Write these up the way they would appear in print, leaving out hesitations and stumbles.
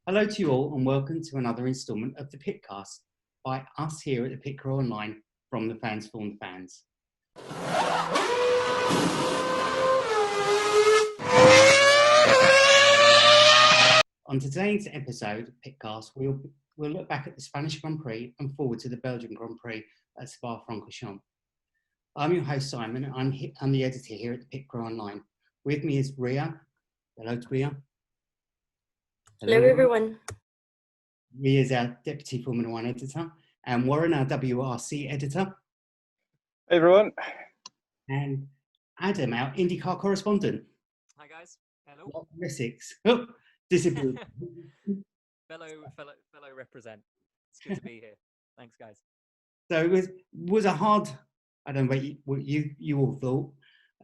Hello to you all and welcome to another instalment of the Pitcast by us here at the Pit Crew Online from the Fans for the Fans. On today's episode of Pitcast, we'll look back at the Spanish Grand Prix and forward to the Belgian Grand Prix at Spa-Francorchamps. I'm your host Simon, and I'm the editor here at the Pit Crew Online. With me is Ria. Hello to Ria. Hello everyone. Ria is our Deputy Formula One editor, and Warren, our WRC editor. Hey everyone. And Adam, our IndyCar correspondent. Hi guys. Hello. Essex. Oh, disappeared. fellow represent. It's good to be here. Thanks, guys. So it was a hard. I don't know what you all thought.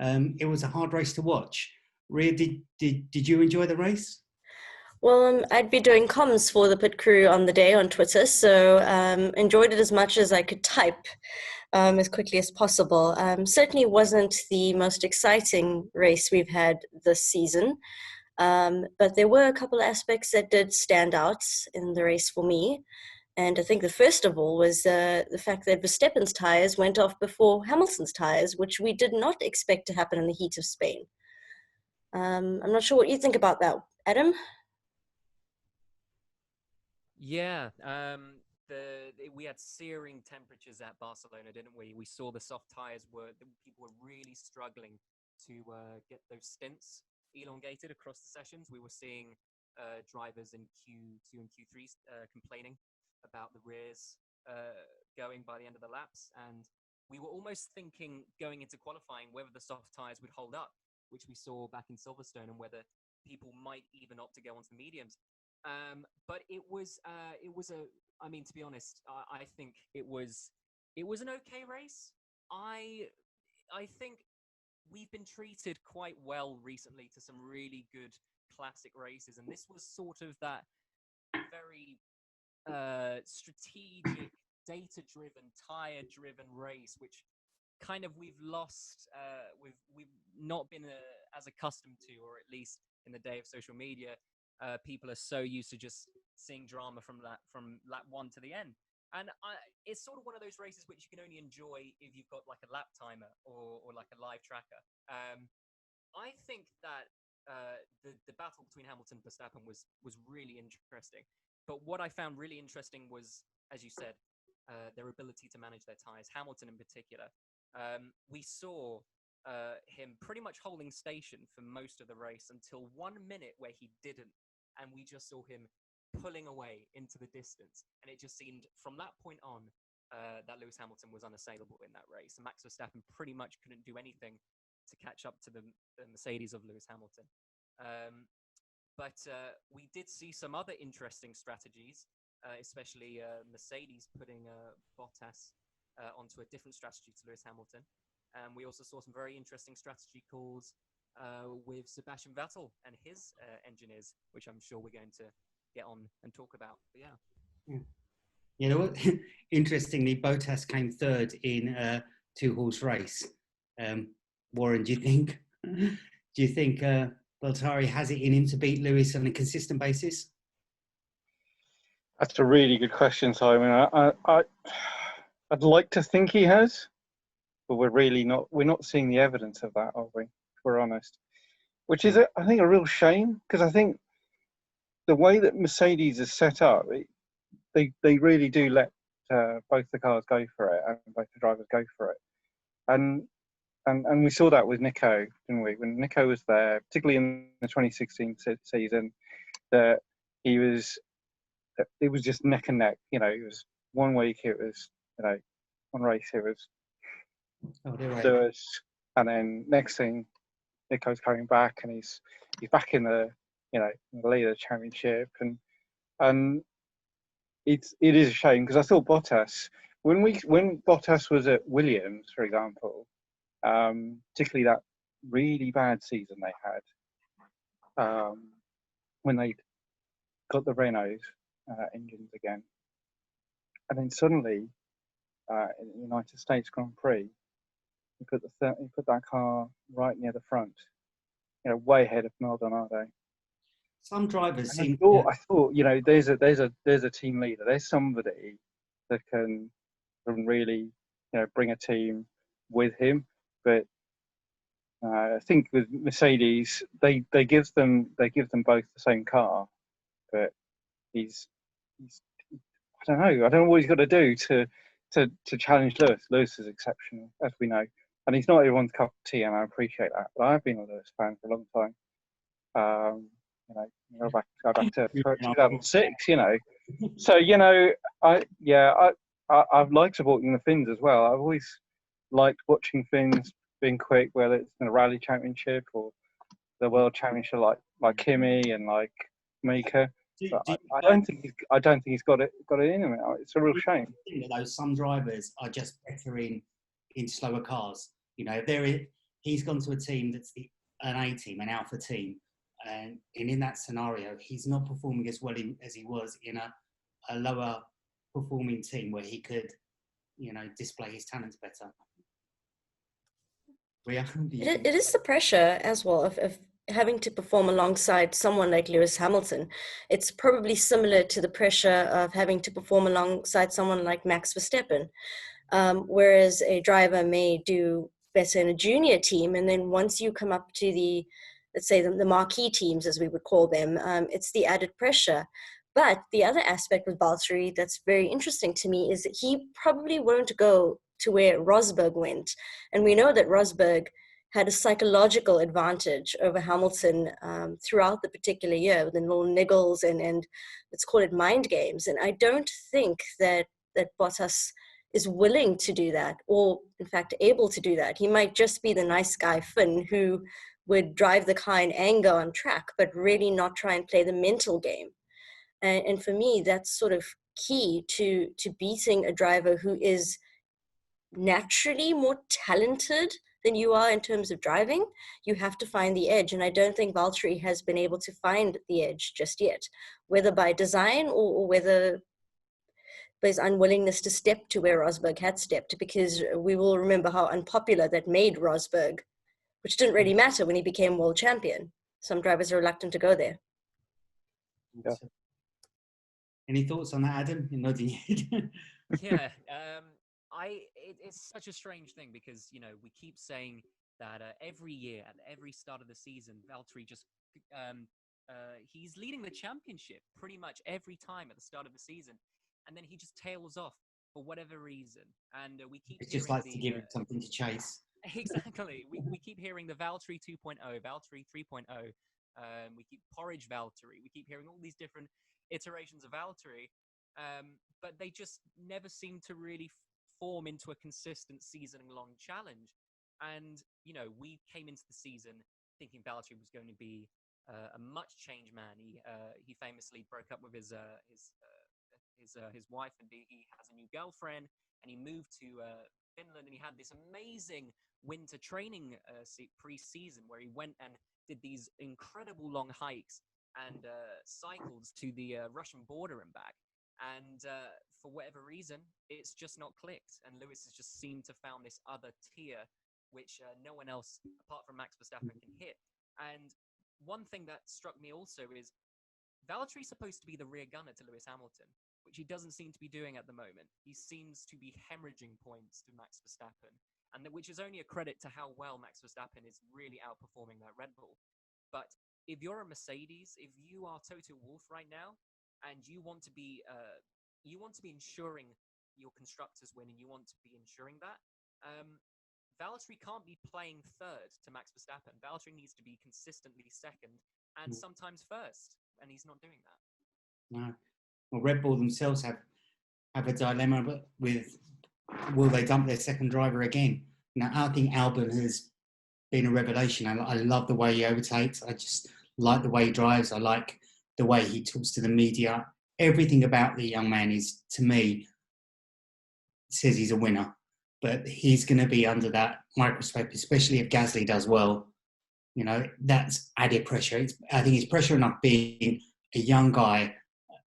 It was a hard race to watch. Ria, did you enjoy the race? Well, I'd be doing comms for the pit crew on the day on Twitter, so enjoyed it as much as I could type as quickly as possible. Certainly wasn't the most exciting race we've had this season, but there were a couple of aspects that did stand out in the race for me. And I think the first of all was the fact that Verstappen's tyres went off before Hamilton's tyres, which we did not expect to happen in the heat of Spain. I'm not sure what you think about that, Adam. Yeah, we had searing temperatures at Barcelona, didn't we? We saw the soft tyres people were really struggling to get those stints elongated across the sessions. We were seeing drivers in Q2 and Q3 complaining about the rears going by the end of the laps, and we were almost thinking going into qualifying whether the soft tyres would hold up, which we saw back in Silverstone, and whether people might even opt to go onto the mediums. But it was I mean, to be honest, I think it was an okay race. I think we've been treated quite well recently to some really good classic races, and this was sort of that very strategic, data-driven, tire-driven race, which kind of we've lost, we've not been as accustomed to, or at least in the day of social media. People are so used to just seeing drama from lap one to the end. And it's sort of one of those races which you can only enjoy if you've got like a lap timer or like a live tracker. I think that the battle between Hamilton and Verstappen was really interesting. But what I found really interesting was, as you said, their ability to manage their tyres, Hamilton in particular. We saw him pretty much holding station for most of the race until 1 minute where he didn't. And we just saw him pulling away into the distance. And it just seemed from that point on that Lewis Hamilton was unassailable in that race. And Max Verstappen pretty much couldn't do anything to catch up to the Mercedes of Lewis Hamilton. But we did see some other interesting strategies, especially Mercedes putting Bottas onto a different strategy to Lewis Hamilton. We also saw some very interesting strategy calls with Sebastian Vettel and his engineers, which I'm sure we're going to get on and talk about. But yeah. You know what? Interestingly, Bottas came third in a two-horse race. Warren, do you think Valtteri has it in him to beat Lewis on a consistent basis? That's a really good question, Simon. I'd like to think he has, but we're not seeing the evidence of that, are we? If we're honest, which is I think a real shame, because I think the way that Mercedes is set up, they really do let both the cars go for it and both the drivers go for it, and we saw that with Nico, didn't we? When Nico was there, particularly in the 2016 season, that it was just neck and neck. You know, it was 1 week, it was, you know, one race it was Lewis, and then next thing Nico's coming back and he's back in the, you know, in the lead of the championship, and it is a shame, because I thought Bottas, when Bottas was at Williams, for example, particularly that really bad season they had, when they got the Renault engines again, and then suddenly in the United States Grand Prix, he put that car right near the front, you know, way ahead of Maldonado. Some drivers And seem I thought, there's a team leader. There's somebody that can really, bring a team with him. But I think with Mercedes, they give them both the same car, but he's I don't know. I don't know what he's got to do to challenge Lewis. Lewis is exceptional, as we know, and he's not everyone's cup of tea, and I appreciate that. But I've been a Lewis fan for a long time. Go back to 2006. So I've liked supporting the Finns as well. I've always liked watching Finns being quick, whether it's in a rally championship or the world championship, like Kimi and like Mika. But I don't think he's got it in him. It's a real shame. Some drivers are just better in slower cars. He's gone to a team that's an A team, an alpha team, and in that scenario, he's not performing as well as he was in a lower performing team where he could, display his talents better. It is the pressure as well of having to perform alongside someone like Lewis Hamilton. It's probably similar to the pressure of having to perform alongside someone like Max Verstappen. Whereas a driver may do better in a junior team, and then once you come up to let's say the marquee teams, as we would call them, it's the added pressure. But the other aspect with Valtteri that's very interesting to me is that he probably won't go to where Rosberg went. And we know that Rosberg had a psychological advantage over Hamilton throughout the particular year with the little niggles and let's call it mind games. And I don't think that Bottas is willing to do that, or in fact able to do that. He might just be the nice guy Finn who would drive the car in anger on track, but really not try and play the mental game. And for me, that's sort of key to beating a driver who is naturally more talented than you are in terms of driving. You have to find the edge, and I don't think Valtteri has been able to find the edge just yet, whether by design or whether by his unwillingness to step to where Rosberg had stepped, because we will remember how unpopular that made Rosberg, which didn't really matter when he became world champion. Some drivers are reluctant to go there. Yeah. Any thoughts on that, Adam? You're nodding your head. Yeah, it's such a strange thing because we keep saying that every year at every start of the season, Valtteri just he's leading the championship pretty much every time at the start of the season, and then he just tails off for whatever reason, and we keep. It just likes to give him something to chase. Exactly, we keep hearing the Valtteri 2.0, Valtteri 3.0. We keep Porridge Valtteri. We keep hearing all these different iterations of Valtteri, but they just never seem to really form into a consistent season-long challenge. And we came into the season thinking Valtteri was going to be a much changed man. He famously broke up with his wife, and he has a new girlfriend, and he moved to Finland, and he had this amazing winter training pre-season where he went and did these incredible long hikes and cycles to the Russian border and back. And for whatever reason, it's just not clicked. And Lewis has just seemed to found this other tier, which no one else apart from Max Verstappen can hit. And one thing that struck me also is Valtteri's supposed to be the rear gunner to Lewis Hamilton, which he doesn't seem to be doing at the moment. He seems to be hemorrhaging points to Max Verstappen, and which is only a credit to how well Max Verstappen is really outperforming that Red Bull. But if you're a Mercedes, if you are Toto Wolff right now, and you want to be ensuring your constructors win, and you want to be ensuring that, Valtteri can't be playing third to Max Verstappen. Valtteri needs to be consistently second and sometimes first, and he's not doing that. No. Well, Red Bull themselves have a dilemma with will they dump their second driver again? Now, I think Albon has been a revelation. I love the way he overtakes. I just like the way he drives. I like the way he talks to the media. Everything about the young man is, to me, says he's a winner. But he's going to be under that microscope, especially if Gasly does well. That's added pressure. I think it's pressure enough being a young guy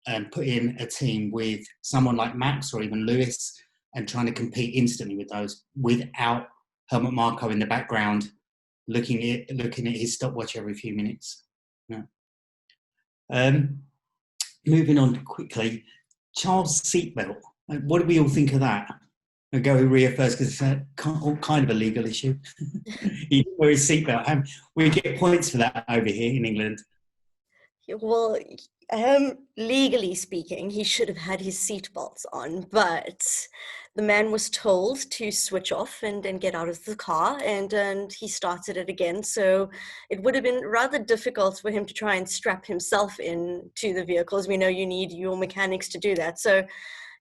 and put in a team with someone like Max or even Lewis and trying to compete instantly with those without Helmut Marko in the background looking at his stopwatch every few minutes. Yeah. Moving on quickly, Charles' seatbelt. What do we all think of that? I'll go with Ria first because it's kind of a legal issue. He didn't wear his seatbelt. We get points for that over here in England. Well, legally speaking, he should have had his seatbelts on, but the man was told to switch off and get out of the car, and he started it again. So it would have been rather difficult for him to try and strap himself in to the vehicle. As we know, you need your mechanics to do that. So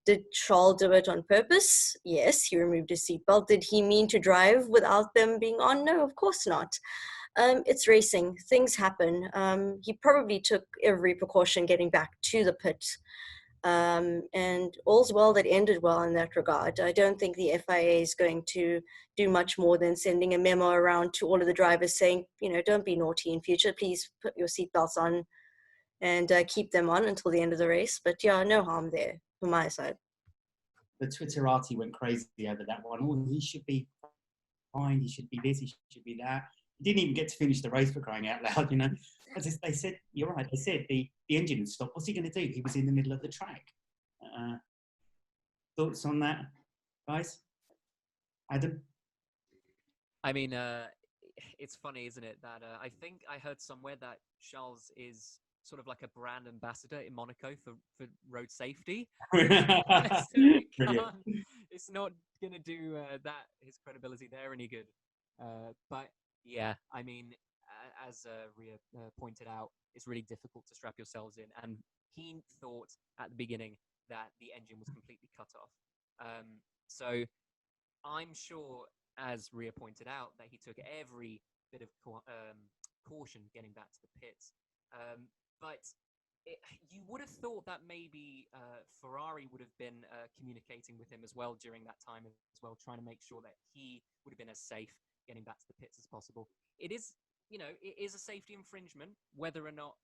did Charles do it on purpose? Yes, he removed his seatbelt. Did he mean to drive without them being on? No, of course not. It's racing. Things happen. He probably took every precaution getting back to the pit. And all's well that ended well in that regard. I don't think the FIA is going to do much more than sending a memo around to all of the drivers saying, don't be naughty in future. Please put your seatbelts on and keep them on until the end of the race. But yeah, no harm there from my side. The Twitterati went crazy over that one. Oh, he should be fine. He should be this. He should be that. He didn't even get to finish the race for crying out loud, As they said, you're right. They said the engine had stopped. What's he going to do? He was in the middle of the track. Thoughts on that, guys? Adam? I mean, it's funny, isn't it, that I think I heard somewhere that Charles is sort of like a brand ambassador in Monaco for road safety. So it's not going to do his credibility there any good. But yeah, I mean, as Ria pointed out, it's really difficult to strap yourselves in. And he thought at the beginning that the engine was completely cut off. So I'm sure, as Ria pointed out, that he took every bit of caution getting back to the pits. But you would have thought that maybe Ferrari would have been communicating with him as well during that time as well, trying to make sure that he would have been as safe getting back to the pits as possible. It is a safety infringement. Whether or not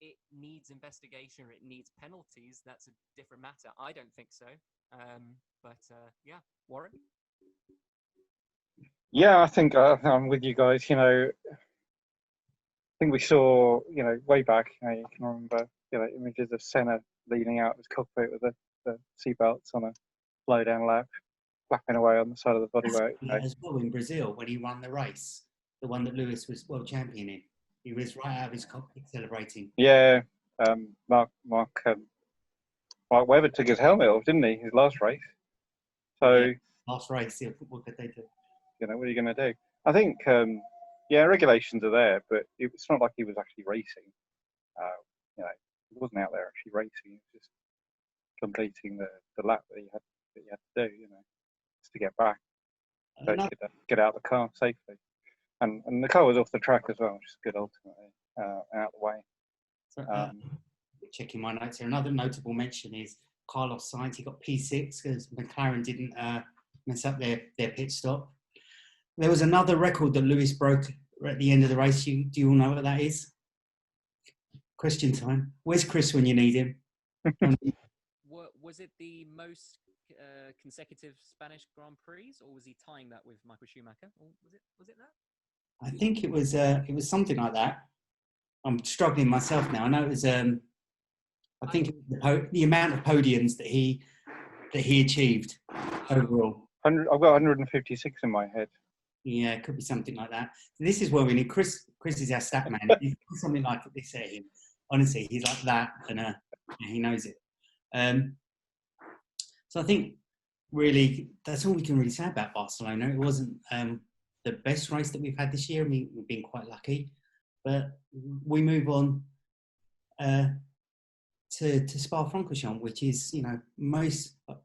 it needs investigation or it needs penalties, that's a different matter. I don't think so. But yeah, Warren? Yeah, I think I'm with you guys. I think we saw, way back, you can remember, images of Senna leaning out of his cockpit with the seatbelts on a slow down lap, flapping away on the side of the bodywork. As well in Brazil, when he won the race, the one that Lewis was world champion in, he was right out of his cockpit celebrating. Yeah, Mark Webber took his helmet off, didn't he? His last race. So yeah, last race, yeah, what could they do? What are you going to do? I think, regulations are there, but it's not like he was actually racing. He wasn't out there actually racing. He was just completing the lap that he had to do, just to get back, so he could get out of the car safely. And the car was off the track as well, which is good ultimately, out of the way. So, checking my notes here. Another notable mention is Carlos Sainz. He got P6 because McLaren didn't mess up their pit stop. There was another record that Lewis broke at the end of the race. Do you all know what that is? Question time. Where's Chris when you need him? Was it the most consecutive Spanish Grand Prix, or was he tying that with Michael Schumacher? Or was it that? I think it was something like that. I'm struggling myself now. I know it was. I think it was the amount of podiums that he achieved overall. I've got 156 in my head. Yeah, it could be something like that. So this is where we need Chris. Chris is our stat man. If something like this at him, honestly, he's like that, and he knows it. So I think really that's all we can really say about Barcelona. It wasn't the best race that we've had this year. I mean, we've been quite lucky, but we move on to Spa-Francorchamps, which is most, but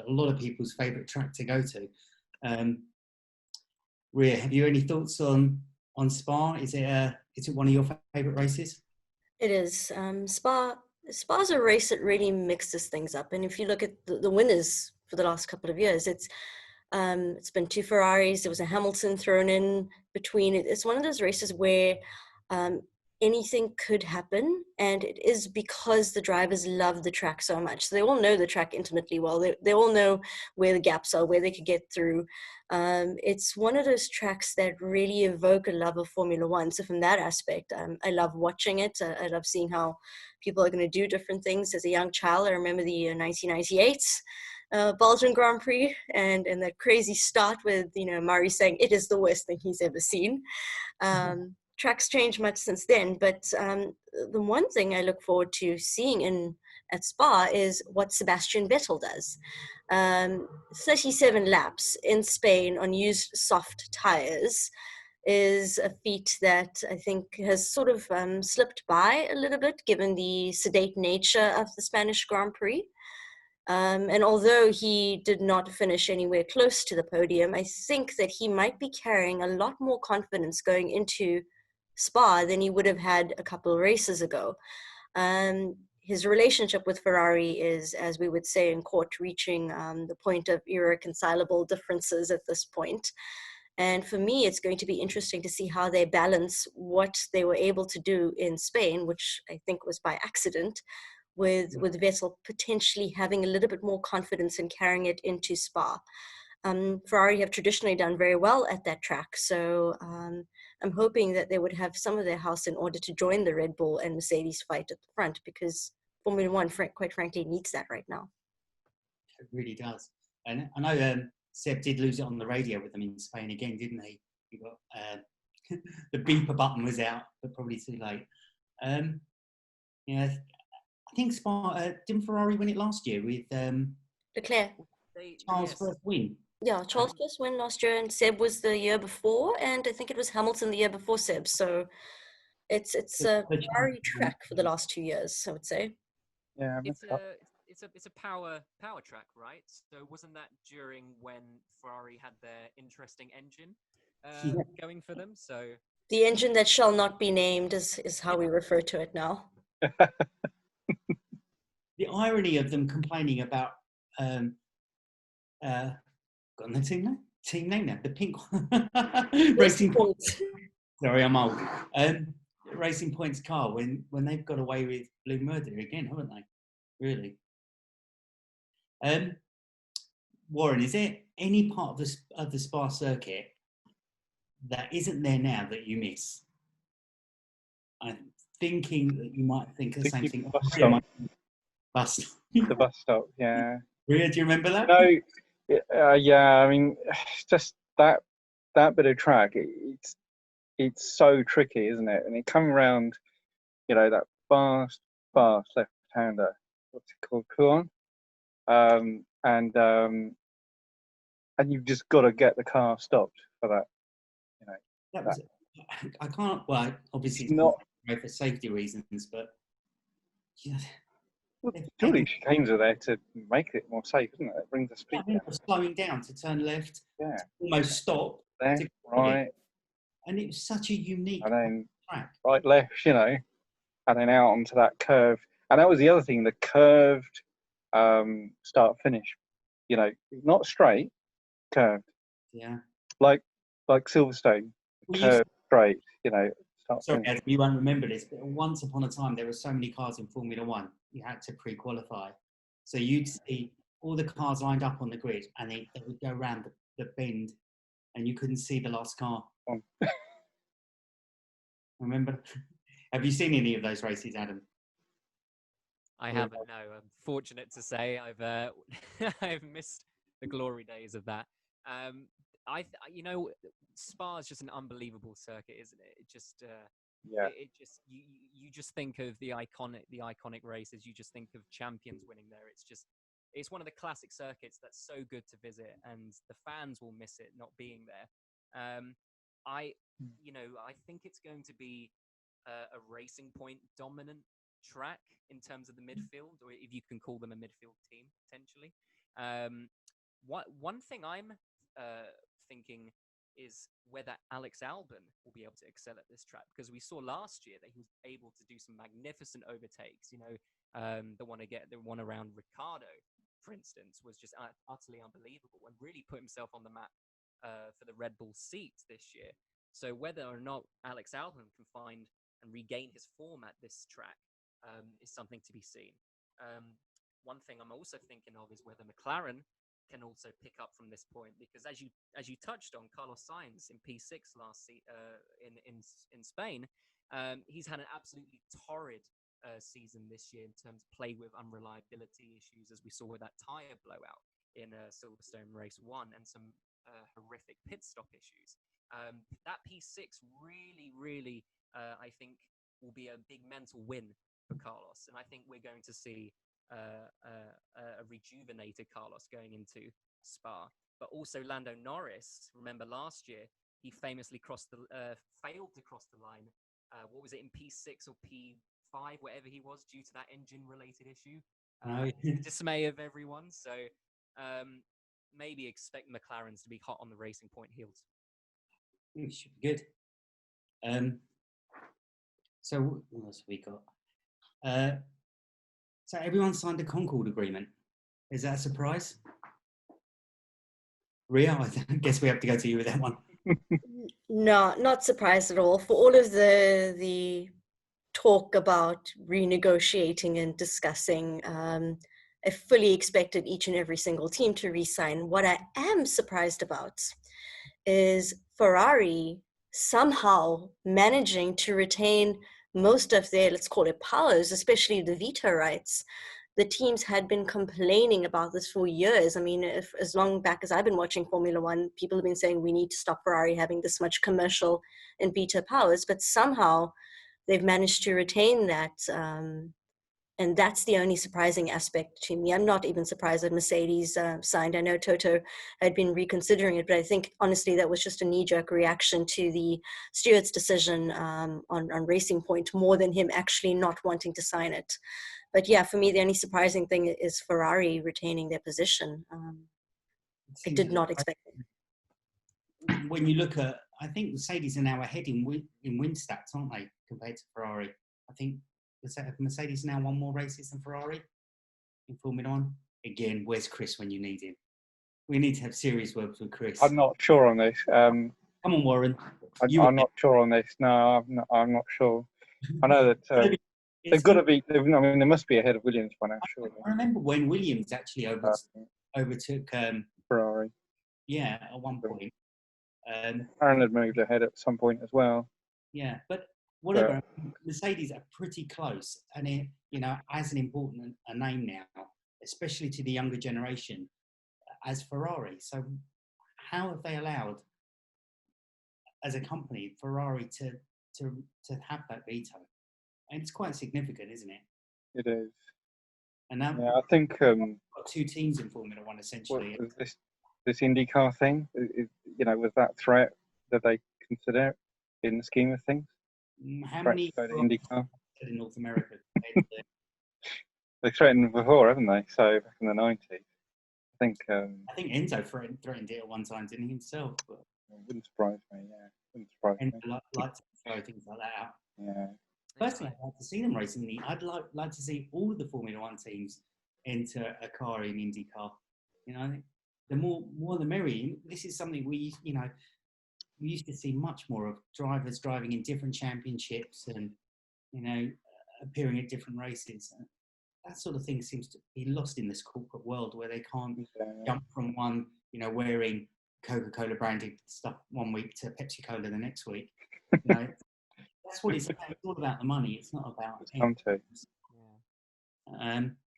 a lot of people's favourite track to go to. Ria, have you any thoughts on Spa? Is it one of your favourite races? It is. Spa's a race that really mixes things up, and if you look at the winners for the last couple of years, it's been two Ferraris. There was a Hamilton thrown in between. It's one of those races where anything could happen, and it is because the drivers love the track so much. So they all know the track intimately well. They all know where the gaps are, where they could get through. It's one of those tracks that really evoke a love of Formula One. So from that aspect, I love watching it. I love seeing how people are going to do different things. As a young child, I remember the 1998 Belgian Grand Prix and that crazy start with, Murray saying it is the worst thing he's ever seen. Tracks changed much since then, but the one thing I look forward to seeing at Spa is what Sebastian Vettel does. 37 laps in Spain on used soft tires is a feat that I think has sort of slipped by a little bit given the sedate nature of the Spanish Grand Prix. And although he did not finish anywhere close to the podium, I think that he might be carrying a lot more confidence going into Spa than he would have had a couple of races ago. His relationship with Ferrari is, as we would say in court, reaching the point of irreconcilable differences at this point. And for me, it's going to be interesting to see how they balance what they were able to do in Spain, which I think was by accident, with Vettel potentially having a little bit more confidence in carrying it into Spa. Ferrari have traditionally done very well at that track, so I'm hoping that they would have some of their house in order to join the Red Bull and Mercedes fight at the front, because Formula One, quite frankly, needs that right now. It really does. And I know Seb did lose it on the radio with them in Spain again, didn't he? He got the beeper button was out, but probably too late. Yeah, I think didn't Ferrari win it last year with Leclerc? Charles' first win. Yeah, Charles' first win last year, and Seb was the year before, and I think it was Hamilton the year before Seb. So it's a Ferrari track for the last 2 years, I would say. Yeah, it's a power track, right? So wasn't that during when Ferrari had their interesting engine going for them? So the engine that shall not be named is how we refer to it now. The irony of them complaining about got the team name now, the pink Racing Points. Sorry, I'm old. Racing Points car when they've got away with blue murder again, haven't they? Really. Warren, is there any part of the Spa circuit that isn't there now that you miss? I'm thinking that you might think the same thing. The bus stop, yeah. Ria, do you remember that? No, yeah. I mean, just that bit of track. It's so tricky, isn't it? And it coming around, that fast left-hander. What's it called? Kuon. And you've just got to get the car stopped for that. I can't. Well, obviously it's not for safety reasons, but yeah. Surely chicanes are there to make it more safe, isn't it? It brings the speed down. Slowing down to turn left, yeah, to almost stop, left, right, and it was such a unique and then track. Right, left, and then out onto that curve. And that was the other thing, the curved start finish. Not straight, curved. Yeah. Like Silverstone, curved straight. Sorry, Ed, you won't remember this, but once upon a time there were so many cars in Formula One, you had to pre-qualify. So you'd see all the cars lined up on the grid, and they would go around the bend, and you couldn't see the last car. Remember? Have you seen any of those races, Adam? I haven't. No, I'm fortunate to say I've I've missed the glory days of that. Spa is just an unbelievable circuit, isn't it? It just you just think of the iconic races. You just think of champions winning there. It's one of the classic circuits that's so good to visit, and the fans will miss it not being there. I think it's going to be a Racing Point dominant track in terms of the midfield, or if you can call them a midfield team potentially. One thing I'm thinking is whether Alex Albon will be able to excel at this track, because we saw last year that he was able to do some magnificent overtakes. The one around Ricciardo, for instance, was just utterly unbelievable and really put himself on the map for the Red Bull seat this year. So whether or not Alex Albon can find and regain his form at this track is something to be seen. One thing I'm also thinking of is whether McLaren can also pick up from this point, because as you touched on, Carlos Sainz in P6 in Spain, he's had an absolutely torrid season this year in terms of play with unreliability issues, as we saw with that tyre blowout in Silverstone Race 1, and some horrific pit stop issues. That P6 really, I think, will be a big mental win for Carlos, and I think we're going to see a rejuvenated Carlos going into Spa. But also Lando Norris, remember last year, he famously failed to cross the line. What was it, in P6 or P5, whatever he was, due to that engine-related issue? The dismay of everyone. So maybe expect McLarens to be hot on the Racing Point heels. It should be good. So what else have we got? So everyone signed a Concord agreement. Is that a surprise? Ria, I guess we have to go to you with that one. No, not surprised at all. For all of the talk about renegotiating and discussing, I fully expected each and every single team to re-sign. What I am surprised about is Ferrari somehow managing to retain most of their, let's call it, powers, especially the veto rights. The teams had been complaining about this for years. I mean, as long back as I've been watching Formula One, people have been saying we need to stop Ferrari having this much commercial and veto powers, but somehow they've managed to retain that. And that's the only surprising aspect to me. I'm not even surprised that Mercedes signed. I know Toto had been reconsidering it, but I think, honestly, that was just a knee-jerk reaction to the steward's decision on Racing Point, more than him actually not wanting to sign it. But yeah, for me, the only surprising thing is Ferrari retaining their position. I did not expect it. When you look at, I think Mercedes are now ahead in win stats, aren't they, compared to Ferrari? I think Mercedes now won more races than Ferrari in Formula One. Again, where's Chris when you need him? We need to have serious words with Chris. I'm not sure on this. Come on, Warren. I'm not sure on this. No, I'm not sure. I know that they've got to be. I mean, they must be ahead of Williams by now, surely. I remember when Williams actually overtook Ferrari. Yeah, at one point. Aaron had moved ahead at some point as well. Yeah, but whatever. Mercedes are pretty close, and it, as an important a name now, especially to the younger generation, as Ferrari. So, how have they allowed, as a company, Ferrari to have that veto? And it's quite significant, isn't it? It is. And now, yeah, I think got two teams in Formula One essentially. This IndyCar thing, was that threat that they consider in the scheme of things? How many IndyCar in North America? They threatened before, haven't they? So back in the 90s, I think Enzo threatened it at one time, didn't he himself? But it wouldn't surprise me. Yeah, wouldn't surprise me. Like to throw things like that out. Yeah. Personally, I'd like to see them racing. I'd like to see all of the Formula One teams enter a car in IndyCar. The more the merrier. This is something we used to see much more of, drivers driving in different championships and appearing at different races. That sort of thing seems to be lost in this corporate world where they can't jump from one, wearing Coca-Cola branded stuff one week to Pepsi-Cola the next week. That's what it's about. It's all about the money. It's not about.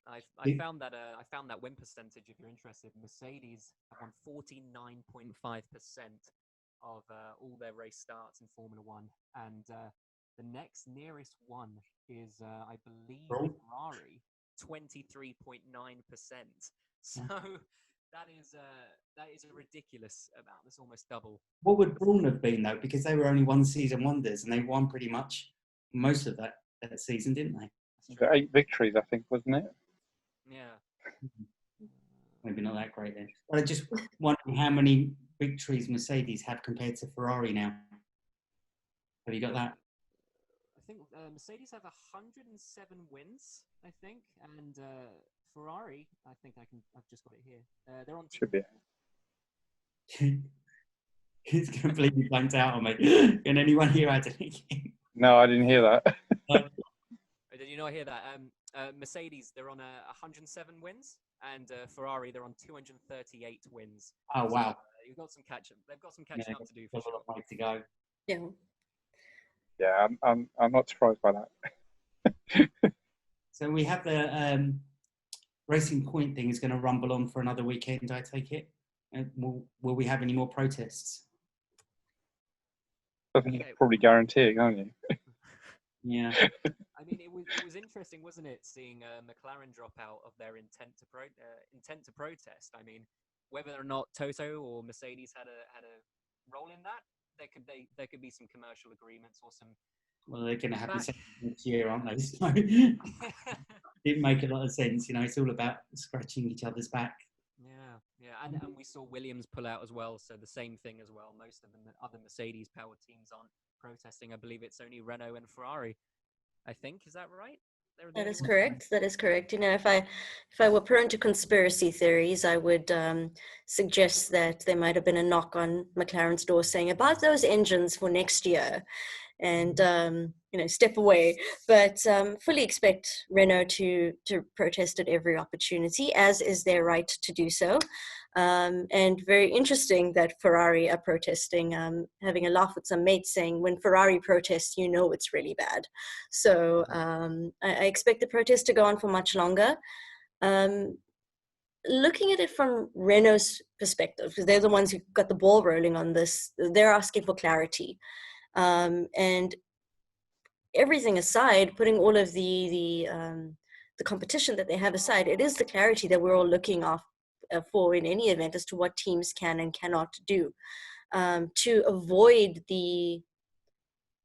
I found that win percentage, if you're interested. Mercedes have won 49.5% of all their race starts in Formula One, and the next nearest one is, I believe, Ferrari, 23.9%. So that is a ridiculous amount. That's almost double. What would Braun have been though? Because they were only one season wonders, and they won pretty much most of that season, didn't they? Got 8 victories, I think, wasn't it? Yeah. Maybe not that great then. But I just wondering how many victories Mercedes have compared to Ferrari now. Have you got that? I think Mercedes have 107 wins, I think, and Ferrari, I've just got it here. They're on. Should be. It's completely blanked out on me. Can anyone here add anything? No, I didn't hear that. Did you not hear that? Mercedes, they're on 107 wins, and Ferrari, they're on 238 wins. Oh, So, wow. you've got some catch up. They've got some catching up to do for A sure. lot of way to go. Yeah. Yeah, I'm not surprised by that. So we have the Racing Point thing is going to rumble on for another weekend, I take it. Will we have any more protests? I think you can probably guarantee it, can't you? Yeah. I mean, it was interesting, wasn't it, seeing McLaren drop out of their intent to protest. I mean, whether or not Toto or Mercedes had a role in that, there could be some commercial agreements or some. Well, they're going to have Back- this next year, aren't they? So it make a lot of sense. You know, it's all about scratching each other's back. Yeah, and we saw Williams pull out as well, so the same thing as well. Most of the other Mercedes-powered teams aren't protesting. I believe it's only Renault and Ferrari. I think, is that right? That is correct. That is correct. You know, if I were prone to conspiracy theories, I would suggest that there might have been a knock on McLaren's door saying about those engines for next year, and you know, step away. But fully expect Renault to protest at every opportunity, as is their right to do so. And very interesting that Ferrari are protesting, having a laugh with some mates saying, when Ferrari protests, you know it's really bad. So I expect the protest to go on for much longer. Looking at it from Renault's perspective, because they're the ones who got the ball rolling on this, they're asking for clarity. And everything aside, putting all of the competition that they have aside, it is the clarity that we're all looking for in any event as to what teams can and cannot do, to avoid the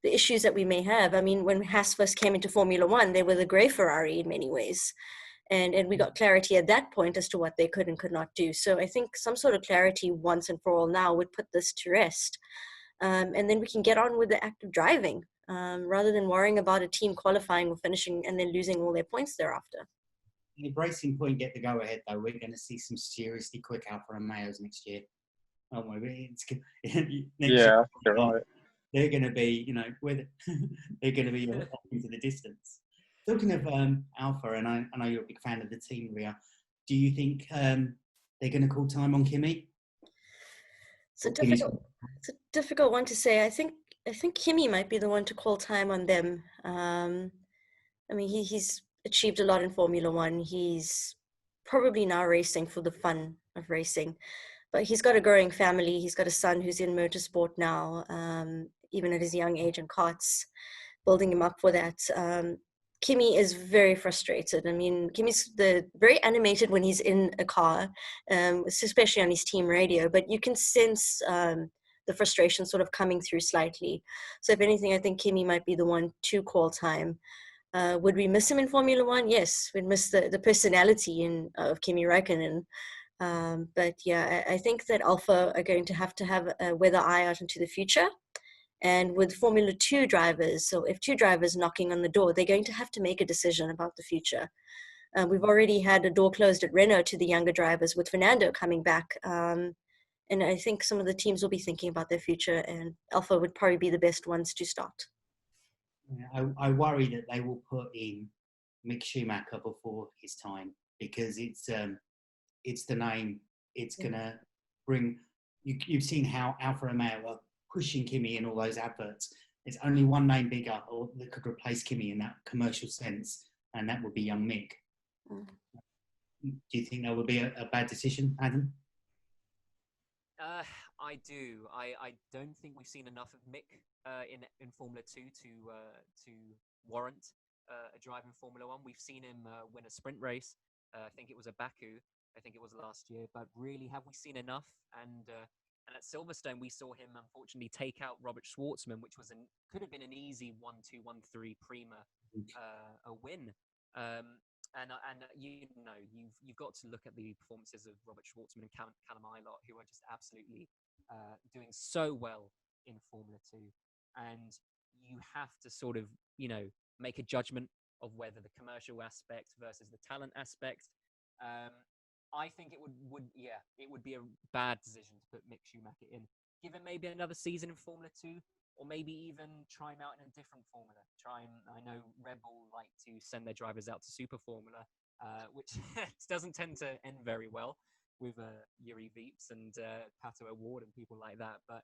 issues that we may have. I mean, when Haas first came into Formula One, they were the grey Ferrari in many ways. And we got clarity at that point as to what they could and could not do. So I think some sort of clarity once and for all now would put this to rest. And then we can get on with the act of driving, rather than worrying about a team qualifying or finishing and then losing all their points thereafter. If Racing Point get the go-ahead, though, we're going to see some seriously quick Alfa Romeos next year. Aren't we? Yeah, you're right. They're going to be, you know, they're going to be off into the distance. Talking of Alfa, and I know you're a big fan of the team, Ria, do you think they're going to call time on Kimi? It's a difficult one to say. I think Kimi might be the one to call time on them. I mean, he's achieved a lot in Formula One. He's probably now racing for the fun of racing, but he's got a growing family. He's got a son who's in motorsport now, even at his young age in karts, building him up for that. Kimi is very frustrated. I mean, Kimi's very animated when he's in a car, especially on his team radio, but you can sense the frustration sort of coming through slightly. So if anything, I think Kimi might be the one to call time. Would we miss him in Formula One? Yes, we'd miss the personality of Kimi Räikkönen. But yeah, I think that Alfa are going to have a weather eye out into the future. And with Formula 2 drivers, so F2 drivers knocking on the door, they're going to have to make a decision about the future. We've already had a door closed at Renault to the younger drivers with Fernando coming back. And I think some of the teams will be thinking about their future, and Alfa would probably be the best ones to start. Yeah, I worry that they will put in Mick Schumacher before his time, because it's the name. It's going to bring... You've seen how Alfa Romeo are pushing Kimi in all those adverts. There's only one name bigger or that could replace Kimi in that commercial sense, and that would be young Mick. Do you think that would be a bad decision, Adam? I do. I don't think we've seen enough of Mick in Formula 2 to warrant a drive in Formula 1. We've seen him win a sprint race. I think it was at Baku. I think it was last year. But really, have we seen enough? And at Silverstone, we saw him unfortunately take out Robert Schwartzman, which could have been an easy 1-2, 1-3 Prima a win. And you've got to look at the performances of Robert Schwartzman and Callum Ilott, who are just absolutely doing so well in Formula 2. And you have to sort of, make a judgment of whether the commercial aspect versus the talent aspect. I think it would be a bad decision to put Mick Schumacher in. Give him maybe another season in Formula 2, or maybe even try him out in a different formula. I know Red Bull like to send their drivers out to Super Formula, which doesn't tend to end very well with Yuri Vips and Pato Award and people like that. But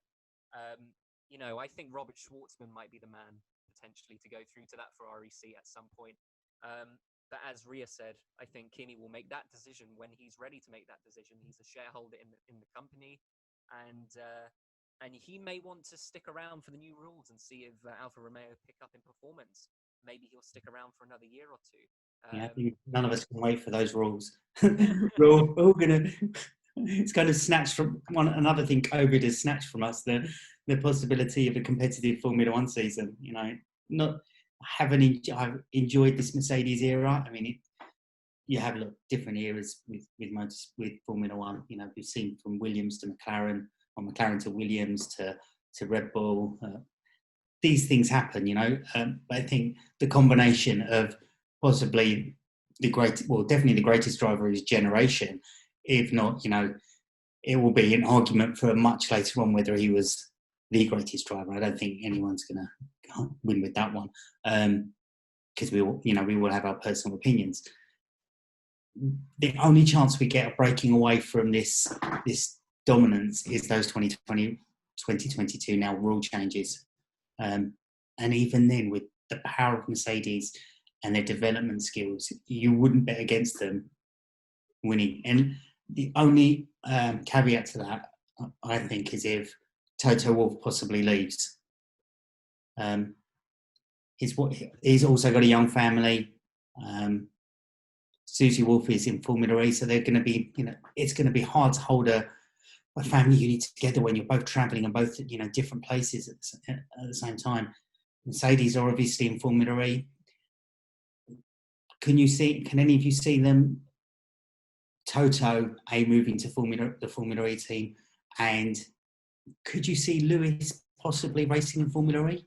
you know, I think Robert Schwartzman might be the man potentially to go through to that Ferrari seat at some point. But as Ria said, I think Kimi will make that decision when he's ready to make that decision. He's a shareholder in the company, and he may want to stick around for the new rules and see if Alfa Romeo pick up in performance. Maybe he'll stick around for another year or two. Yeah, I think none of us can wait for those rules. We're all gonna. It's kind of snatched from another thing. COVID has snatched from us the possibility of a competitive Formula One season. You know, I've enjoyed this Mercedes era. I mean, you have different eras with Formula One. You know, we've seen from Williams to McLaren, or McLaren to Williams to Red Bull. These things happen, you know. But I think the combination of possibly definitely the greatest driver of his generation, if not, you know, it will be an argument for much later on whether he was the greatest driver. I don't think anyone's going to win with that one, because we will have our personal opinions. The only chance we get of breaking away from this dominance is those 2020, 2022 now rule changes. And even then, with the power of Mercedes and their development skills, you wouldn't bet against them winning. And the only caveat to that, I think, is if Toto Wolff possibly leaves. He's also got a young family. Susie Wolff is in Formula E, so they're going to be, you know, it's going to be hard to hold a family unit together when you're both travelling and both, you know, different places at the same time. Mercedes are obviously in Formula E. Can any of you see them, Toto moving to the Formula E team, and could you see Lewis possibly racing in Formula E?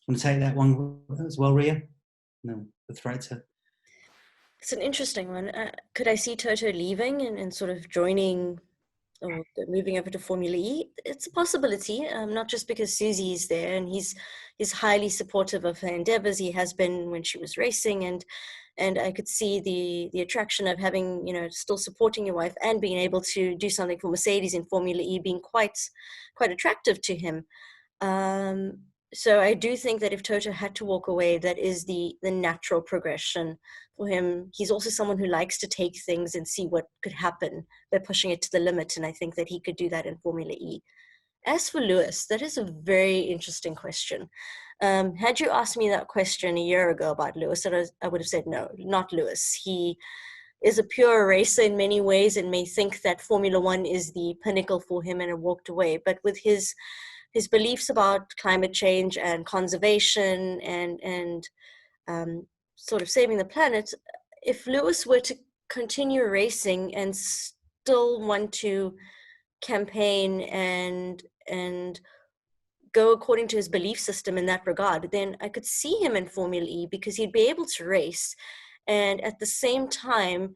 Want to take that one as well, Ria? No, the threat to. It's an interesting one. Could I see Toto leaving and sort of joining or moving over to Formula E? It's a possibility, not just because Susie's there and he's highly supportive of her endeavors. He has been when she was racing, and I could see the attraction of having, you know, still supporting your wife and being able to do something for Mercedes in Formula E being quite attractive to him. So I do think that if Toto had to walk away, that is the natural progression for him. He's also someone who likes to take things and see what could happen by pushing it to the limit, and I think that he could do that in Formula E. As for Lewis, that is a very interesting question. Had you asked me that question a year ago about Lewis, I would have said no, not Lewis. He is a pure racer in many ways and may think that Formula One is the pinnacle for him and have walked away. But with his beliefs about climate change and conservation and sort of saving the planet, if Lewis were to continue racing and still want to campaign and go according to his belief system in that regard, then I could see him in Formula E because he'd be able to race and at the same time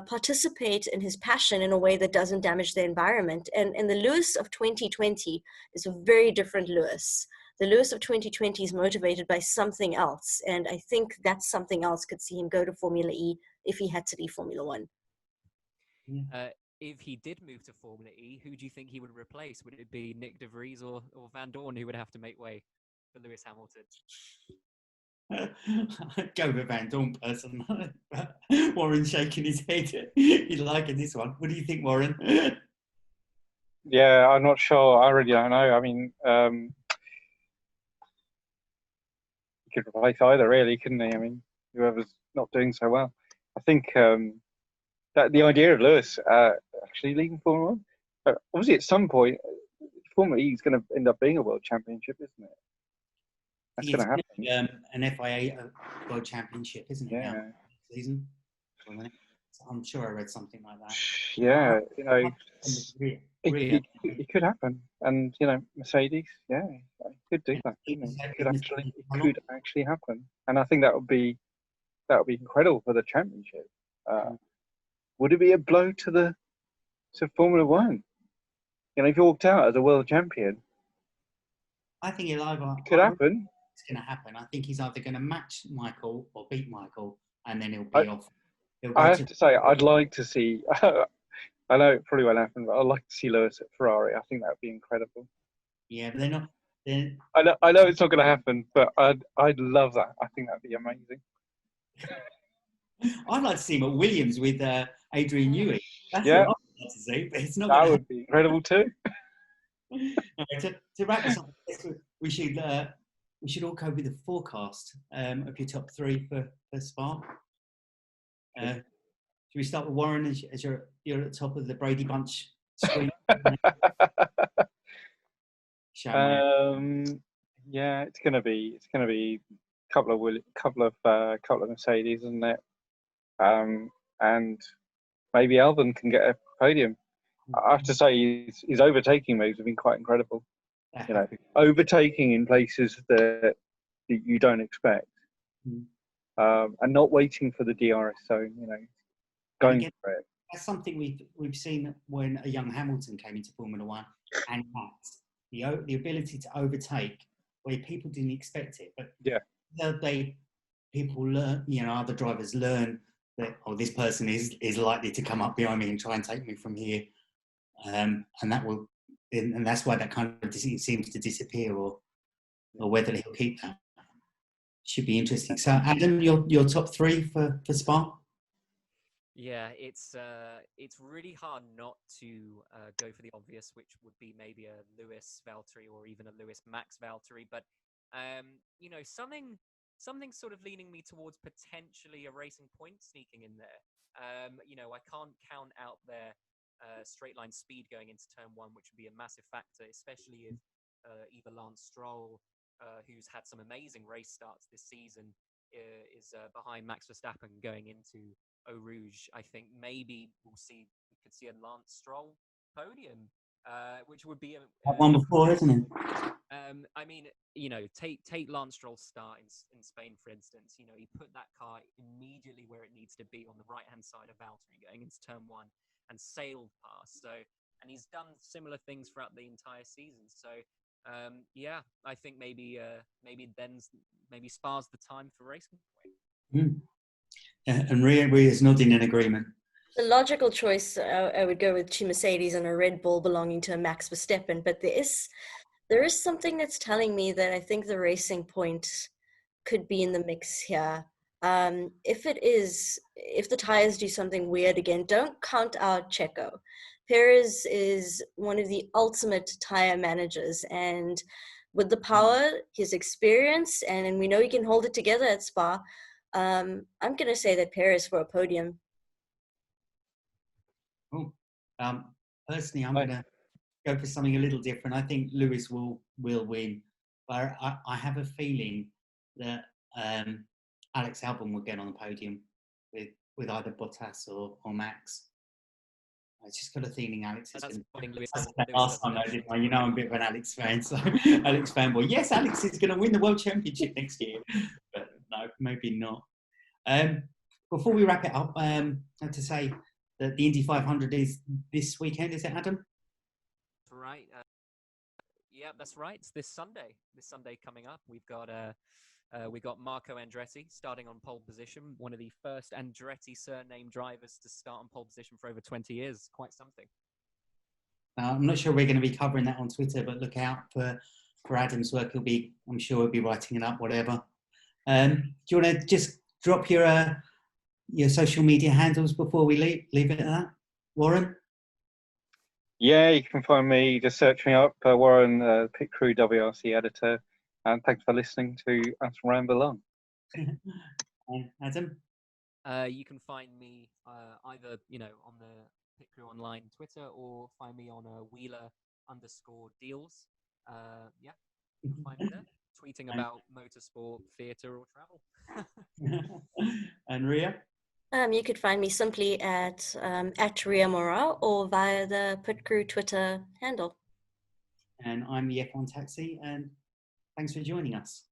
participate in his passion in a way that doesn't damage the environment. And the Lewis of 2020 is a very different Lewis. The Lewis of 2020 is motivated by something else. And I think that something else could see him go to Formula E if he had to leave Formula One. If he did move to Formula E, who do you think he would replace? Would it be Nick De Vries or Van Dorn who would have to make way for Lewis Hamilton? I'd go with Van Dorn personally. Warren's shaking his head. He's liking this one. What do you think, Warren? Yeah, I'm not sure. I really don't know. I mean, he could replace either, really, couldn't he? I mean, whoever's not doing so well. I think that the idea of Lewis actually leaving Formula One, obviously at some point, Formula E is going to end up being a world championship, isn't it? That's going to happen. An FIA World Championship, isn't it? Yeah. Now, season. I'm sure I read something like that. Yeah, you know, It could happen, and you know, Mercedes, yeah, could do that. Could actually happen, and I think that would be incredible for the championship. Would it be a blow to Formula One? You know, if you walked out as a world champion, I think he'll either. It could happen. It's going to happen. I think he's either going to match Michael or beat Michael, and then he'll I- be off. He'll go I have to say, I'd like to see. I know it probably won't happen, but I'd like to see Lewis at Ferrari. I think that would be incredible. Yeah, but they're not. They're, I know it's not going to happen, but I'd love that. I think that'd be amazing. I'd like to see him at Williams with Adrian Newey. That's Yeah. what I'd like to see, but it's not That going to would be incredible too. happen. To wrap this up, we should all go with the forecast of your top three for Spa. Should we start with Warren as you're at the top of the Brady Bunch screen? Yeah, it's gonna be a couple of Mercedes, isn't it? And maybe Albon can get a podium. I have to say his overtaking moves have been quite incredible. You know, overtaking in places that you don't expect, and not waiting for the DRS zone. You know, going for it. That's something we've seen when a young Hamilton came into Formula One, and the ability to overtake where people didn't expect it. But people learn. You know, other drivers learn that this person is likely to come up behind me and try and take me from here, and that's why that kind of seems to disappear, or whether he'll keep that. Should be interesting. So, Adam, your top three for Spa? Yeah, it's really hard not to go for the obvious, which would be maybe a Lewis Valtteri or even a Lewis Max Valtteri. But you know, something sort of leaning me towards potentially a Racing Point sneaking in there. You know, I can't count out their straight line speed going into turn one, which would be a massive factor, especially if either Lance Stroll, who's had some amazing race starts this season, is behind Max Verstappen going into Eau Rouge. I think maybe we could see a Lance Stroll podium, which would be one before, isn't it? I mean, you know, take Lance Stroll's start in Spain, for instance. You know, he put that car immediately where it needs to be on the right-hand side of Valtteri going into turn one and sailed past. So, and he's done similar things throughout the entire season. So, yeah, I think maybe Spa's the time for Racing Point. And Ria is nodding in agreement. The logical choice, I would go with two Mercedes and a Red Bull belonging to Max Verstappen. But there is something that's telling me that I think the Racing Point could be in the mix here. If the tires do something weird again, don't count out Checo. Perez is one of the ultimate tire managers, and with the power, his experience, and we know he can hold it together at Spa. I'm going to say that Perez for a podium. Oh, personally, I'm going to go for something a little different. I think Lewis will win, but I have a feeling that Alex Albon will get on the podium with either Bottas or Max. I just got a feeling Alex is going to. Last time I did, you know, I'm a bit of an Alex fan, so Alex fanboy. Yes, Alex is going to win the World Championship next year, but no, maybe not. Before we wrap it up, I have to say that the Indy 500 is this weekend. Is it, Adam? Right. Yeah, that's right. It's this Sunday. This Sunday coming up, we've got Marco Andretti starting on pole position, one of the first Andretti surname drivers to start on pole position for over 20 years. Quite something. I'm not sure we're going to be covering that on Twitter, but look out for Adam's work. I'm sure he'll be writing it up, whatever. Do you want to just drop your social media handles before we leave it at that, Warren? Yeah, you can find me. Just search me up, Warren, Pit Crew WRC editor. And thanks for listening to us ramble on. Adam? You can find me either, on the Pit Crew Online Twitter, or find me on Wheeler_deals. Yeah, you can find me there, tweeting about motorsport, theatre, or travel. And Ria? You could find me simply at Ria Morale or via the Pit Crew Twitter handle. And I'm the F1 Taxi, and thanks for joining us.